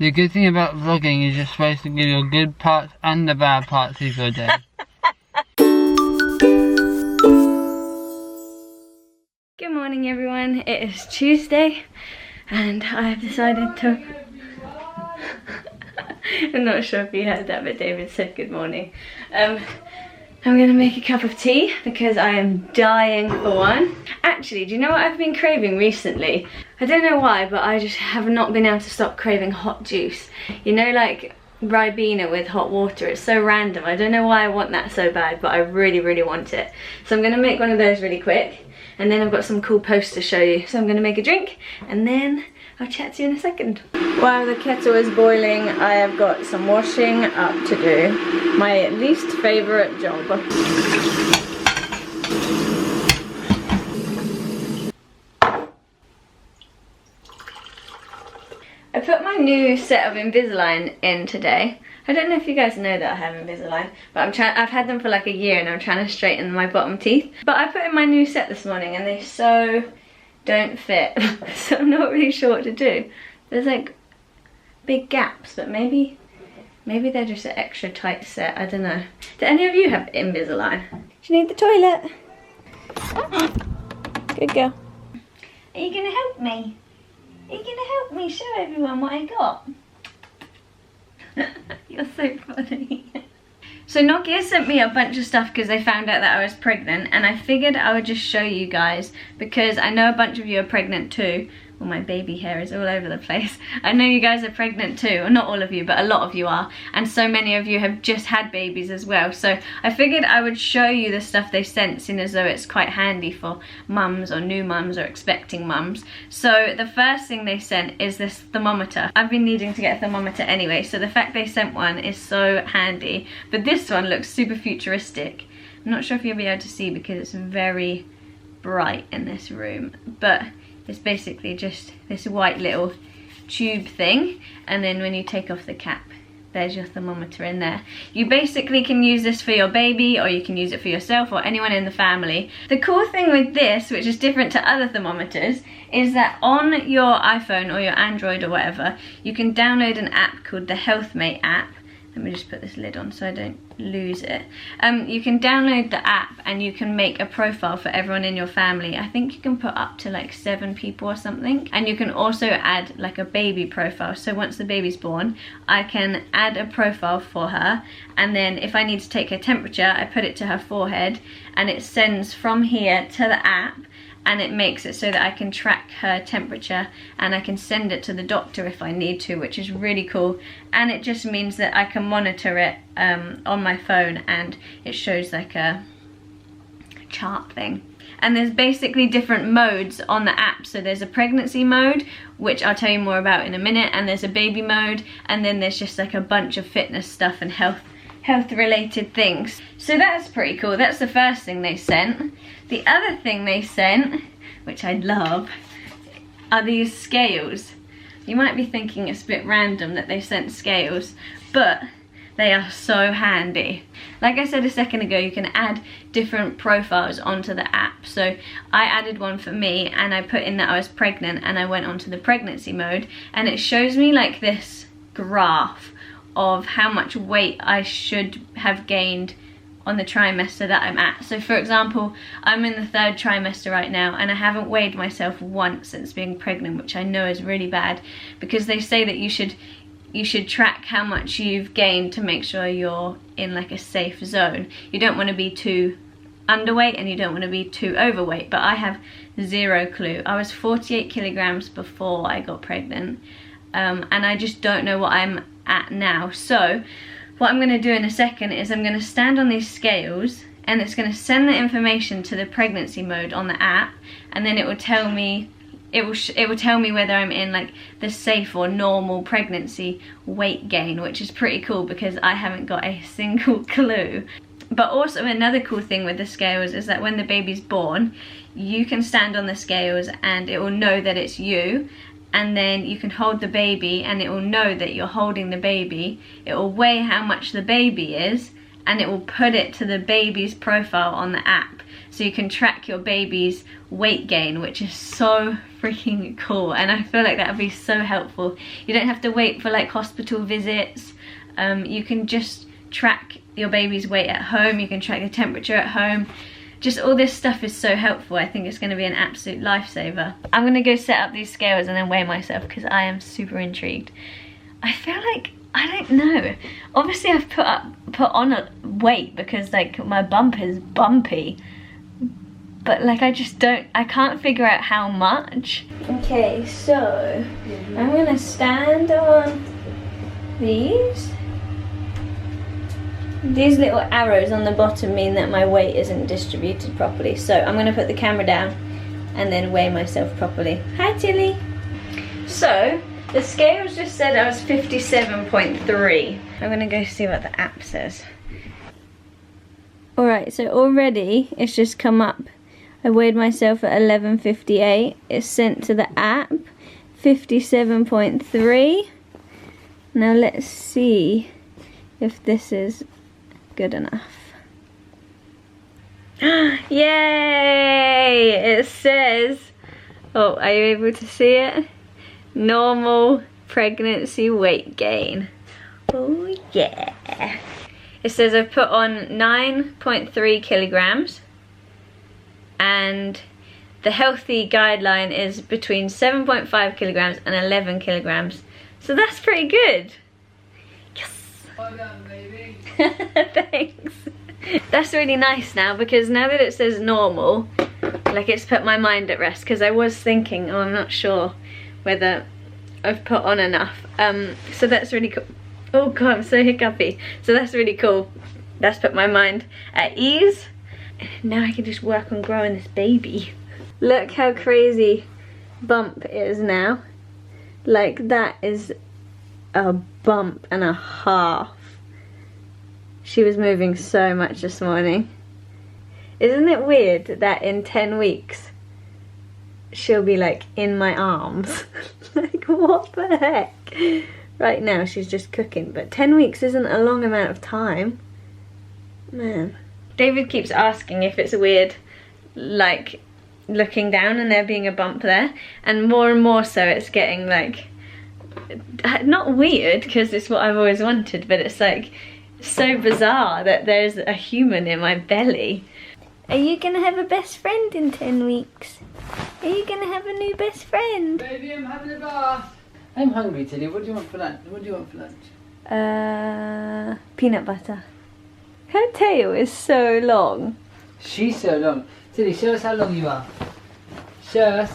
The good thing about vlogging is you're supposed to give your good parts and the bad parts of your day. Good morning everyone, it is Tuesday and I've decided to... I'm not sure if you heard that, but David said good morning. I'm gonna make a cup of tea because I am dying for one. Actually, do you know what I've been craving recently? I don't know why, but I just have not been able to stop craving hot juice. You know, like Ribena with hot water. It's so random. I don't know why I want that so bad, but I really, really want it. So I'm gonna make one of those really quick, and then I've got some cool posts to show you. So I'm gonna make a drink, and then I'll chat to you in a second. While the kettle is boiling, I have got some washing up to do. My least favourite job. I put my new set of Invisalign in today. I don't know if you guys know that I have Invisalign, but I've had them for like a year and I'm trying to straighten my bottom teeth. But I put in my new set this morning and they so don't fit. So I'm not really sure what to do. There's like big gaps, but maybe they're just an extra tight set. I don't know. Do any of you have Invisalign? Do you need the toilet? Good girl. Are you gonna help me? Are you gonna help me show everyone what I got? You're so funny. So Nokia sent me a bunch of stuff because they found out that I was pregnant, and I figured I would just show you guys because I know a bunch of you are pregnant too. Well, my baby hair is all over the place. I know you guys are pregnant too, or not all of you, but a lot of you are, and so many of you have just had babies as well. So I figured I would show you the stuff they sent, seeing as though it's quite handy for mums or new mums or expecting mums. So the first thing they sent is this thermometer. I've been needing to get a thermometer anyway, so the fact they sent one is so handy. But this one looks super futuristic. I'm not sure if you'll be able to see because it's very bright in this room, but it's basically just this white little tube thing, and then when you take off the cap, there's your thermometer in there. You basically can use this for your baby, or you can use it for yourself or anyone in the family. The cool thing with this, which is different to other thermometers, is that on your iPhone or your Android or whatever, you can download an app called the HealthMate app. Let me just put this lid on so I don't lose it. You can download the app and you can make a profile for everyone in your family. I think you can put up to like 7 people or something. And you can also add like a baby profile. So once the baby's born, I can add a profile for her. And then if I need to take her temperature, I put it to her forehead and it sends from here to the app. And it makes it so that I can track her temperature and I can send it to the doctor if I need to, which is really cool. And it just means that I can monitor it on my phone, and it shows like a chart thing. And there's basically different modes on the app. So there's a pregnancy mode, which I'll tell you more about in a minute, and there's a baby mode, and then there's just like a bunch of fitness stuff and health related things. So that's pretty cool. That's the first thing they sent. The other thing they sent, which I love, are these scales. You might be thinking it's a bit random that they sent scales, but they are so handy. Like I said a second ago, you can add different profiles onto the app. So I added one for me and I put in that I was pregnant, and I went onto the pregnancy mode, and it shows me like this graph of how much weight I should have gained on the trimester that I'm at. So for example, I'm in the 3rd trimester right now and I haven't weighed myself once since being pregnant, which I know is really bad, because they say that you should track how much you've gained to make sure you're in like a safe zone. You don't want to be too underweight and you don't want to be too overweight, but I have zero clue. I was 48 kilograms before I got pregnant, and I just don't know what I'm at now. So what I'm going to do in a second is I'm going to stand on these scales, and it's going to send the information to the pregnancy mode on the app, and then it will tell me it will tell me whether I'm in like the safe or normal pregnancy weight gain, which is pretty cool because I haven't got a single clue. But also another cool thing with the scales is that when the baby's born, you can stand on the scales and it will know that it's you, and then you can hold the baby and it will know that you're holding the baby. It will weigh how much the baby is and it will put it to the baby's profile on the app. so you can track your baby's weight gain, which is so freaking cool. And I feel like that would be so helpful. You don't have to wait for like hospital visits. You can just track your baby's weight at home. You can track the temperature at home. Just all this stuff is so helpful. I think it's going to be an absolute lifesaver. I'm going to go set up these scales and then weigh myself because I am super intrigued. I feel like, I don't know. Obviously I've put on a weight because like my bump is bumpy. But like I can't figure out how much. Okay, so I'm going to stand on these. These little arrows on the bottom mean that my weight isn't distributed properly. So I'm going to put the camera down and then weigh myself properly. Hi Tilly! So, the scales just said I was 57.3. I'm going to go see what the app says. Alright, so already it's just come up. I weighed myself at 11:58. It's sent to the app. 57.3. Now let's see if this is good enough. Yay! It says, oh, are you able to see it? Normal pregnancy weight gain. Oh yeah. It says I've put on 9.3 kilograms and the healthy guideline is between 7.5 kilograms and 11 kilograms. So that's pretty good. Well done, baby. Thanks. That's really nice now, because now that it says normal, like it's put my mind at rest, because I was thinking, oh, I'm not sure whether I've put on enough. So that's really cool. Oh god, I'm so hiccupy. So that's really cool. That's put my mind at ease. Now I can just work on growing this baby. Look how crazy bump is now. Like that is a bump and a half. She was moving so much this morning. Isn't it weird that in 10 weeks she'll be like in my arms? Like what the heck? Right now she's just cooking, but 10 weeks isn't a long amount of time. Man. David keeps asking if it's weird, like looking down and there being a bump there, and more so it's getting like, not weird because it's what I've always wanted, but it's like so bizarre that there's a human in my belly. Are you gonna have a best friend in 10 weeks? Are you gonna have a new best friend? Baby, I'm having a bath. I'm hungry, Tilly. What do you want for lunch? What do you want for lunch? Peanut butter. Her tail is so long. She's so long. Tilly, show us how long you are. Show us.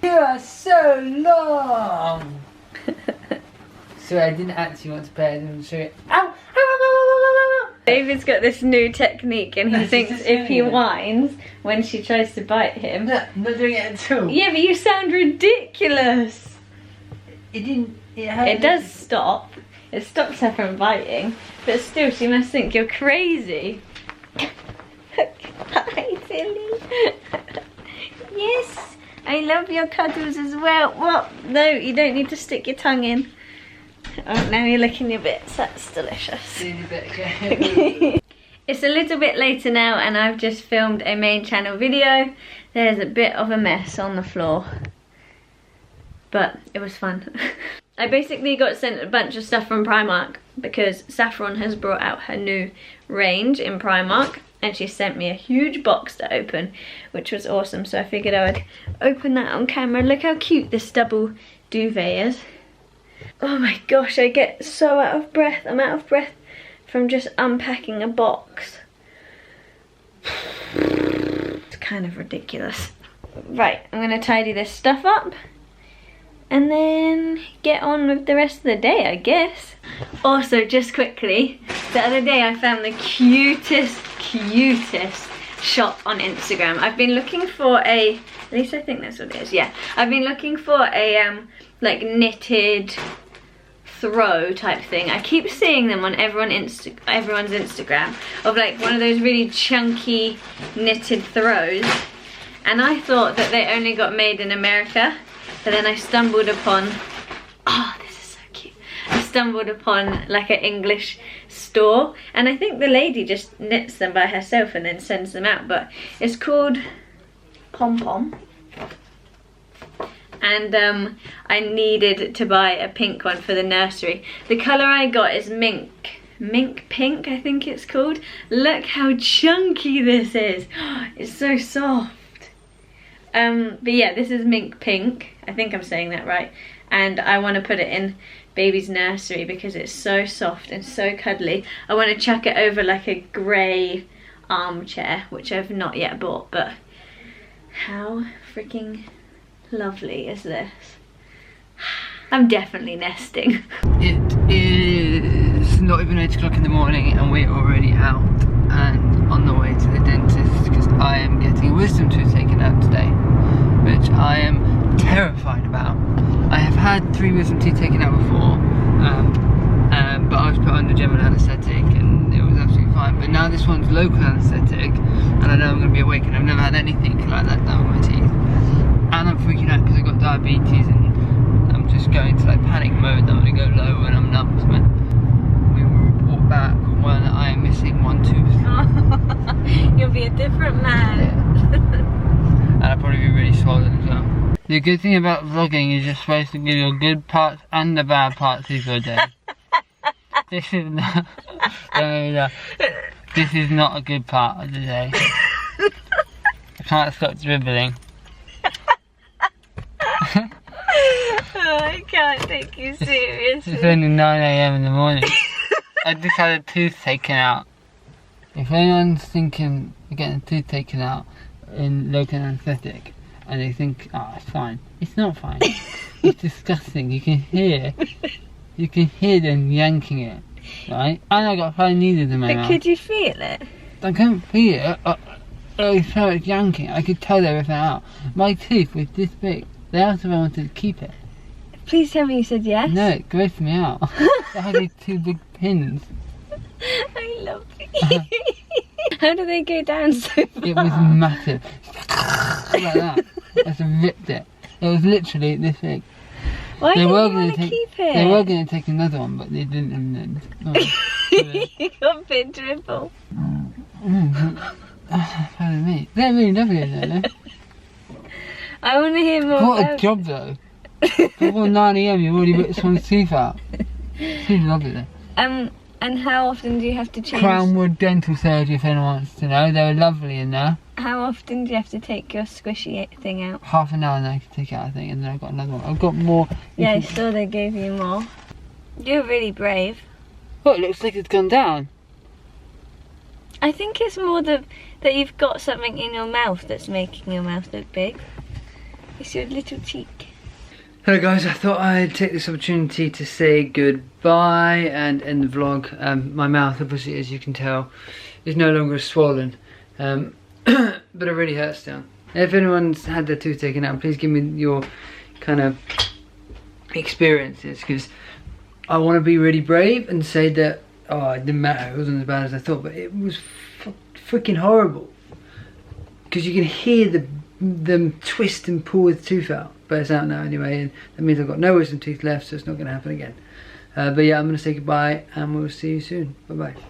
You are so long. Sorry, I didn't actually want to pay attention to show it. Ow! David's got this new technique and he thinks if he whines when she tries to bite him. No, I'm not doing it at all. Yeah, but you sound ridiculous. It didn't. It does stop. It stops her from biting, but still she must think you're crazy. Hi, Tilly. Yes, I love your cuddles as well. What? No, you don't need to stick your tongue in. Oh, now you're licking your bits. That's delicious. It's a little bit later now and I've just filmed a main channel video. There's a bit of a mess on the floor, but it was fun. I basically got sent a bunch of stuff from Primark because Saffron has brought out her new range in Primark and she sent me a huge box to open, which was awesome. So I figured I would open that on camera. Look how cute this double duvet is. Oh my gosh, I get so out of breath. I'm out of breath from just unpacking a box. It's kind of ridiculous. Right, I'm gonna tidy this stuff up and then get on with the rest of the day, I guess. Also, just quickly, the other day I found the cutest shop on Instagram. I've been looking for a, at least I think that's what it is, yeah. I've been looking for a like knitted throw type thing. I keep seeing them on everyone's Instagram of like one of those really chunky knitted throws, and I thought that they only got made in America, but then I stumbled upon, oh, this is so cute. I stumbled upon like an English store, and I think the lady just knits them by herself and then sends them out, but it's called Pom Pom. And I needed to buy a pink one for the nursery. The colour I got is mink pink, I think it's called. Look how chunky this is. It's so soft. But yeah, this is mink pink. I think I'm saying that right. And I want to put it in baby's nursery because it's so soft and so cuddly. I want to chuck it over like a grey armchair, which I've not yet bought, but how freaking lovely is this? I'm definitely nesting. It is not even 8 o'clock in the morning and we're already out and on the way to the dentist because I am getting a wisdom tooth taken out today, which I am terrified about. I have had 3 wisdom teeth taken out before, but I was put under general anaesthetic and it was absolutely fine. But now this one's local anaesthetic and I know I'm going to be awake, and I've never had anything like that done with my teeth. And I'm freaking out because I've got diabetes and I'm just going to like panic mode. I'm going to go low when I'm nuts, man. We will report back when I am missing 1 tooth. You'll be a different man. Yeah. And I'll probably be really swollen as well. The good thing about vlogging is you're supposed to give your good parts and the bad parts of your day. This is not, this is not a good part of the day. I can't stop dribbling. Oh, I can't take you seriously. It's only 9 AM in the morning. I just had a tooth taken out. If anyone's thinking of getting a tooth taken out in local anaesthetic and they think, oh, it's fine. It's not fine. It's disgusting. You can hear them yanking it, right? And I got 5 needles in my mouth. But could you feel it? I couldn't feel it. I felt it yanking. I could tell everything out. My tooth was this big. They asked if I wanted to keep it. Please tell me you said yes. No, it grossed me out. It had these 2 big pins. I love it. How do they go down so far? It was massive. Like that. I just ripped it. It was literally this big. Why didn't you want to keep it? They were going to take another one, but they didn't in the end. You got a bit dribble. Pardon me. They're really lovely though. I want to hear more. What a job though. Before 9 AM you've already ripped someone's tooth out. She's lovely though. And how often do you have to change? Crownwood Dental Surgery, if anyone wants to know. They were lovely in there. How often do you have to take your squishy thing out? Half an hour and then I can take it out, I think, and then I've got another one. I've got more. Yeah, I saw they gave you more. You're really brave. Oh, it looks like it's gone down. I think it's more that you've got something in your mouth that's making your mouth look big. It's your little cheek. Hello guys, I thought I'd take this opportunity to say goodbye and end the vlog. My mouth, obviously, as you can tell, is no longer swollen, but it really hurts still. If anyone's had their tooth taken out, please give me your kind of experiences, because I want to be really brave and say that, oh, it didn't matter, it wasn't as bad as I thought, but it was freaking horrible. Because you can hear them twist and pull the tooth out. But it's out now anyway, and that means I've got no wisdom teeth left, so it's not going to happen again. But yeah, I'm going to say goodbye, and we'll see you soon. Bye bye.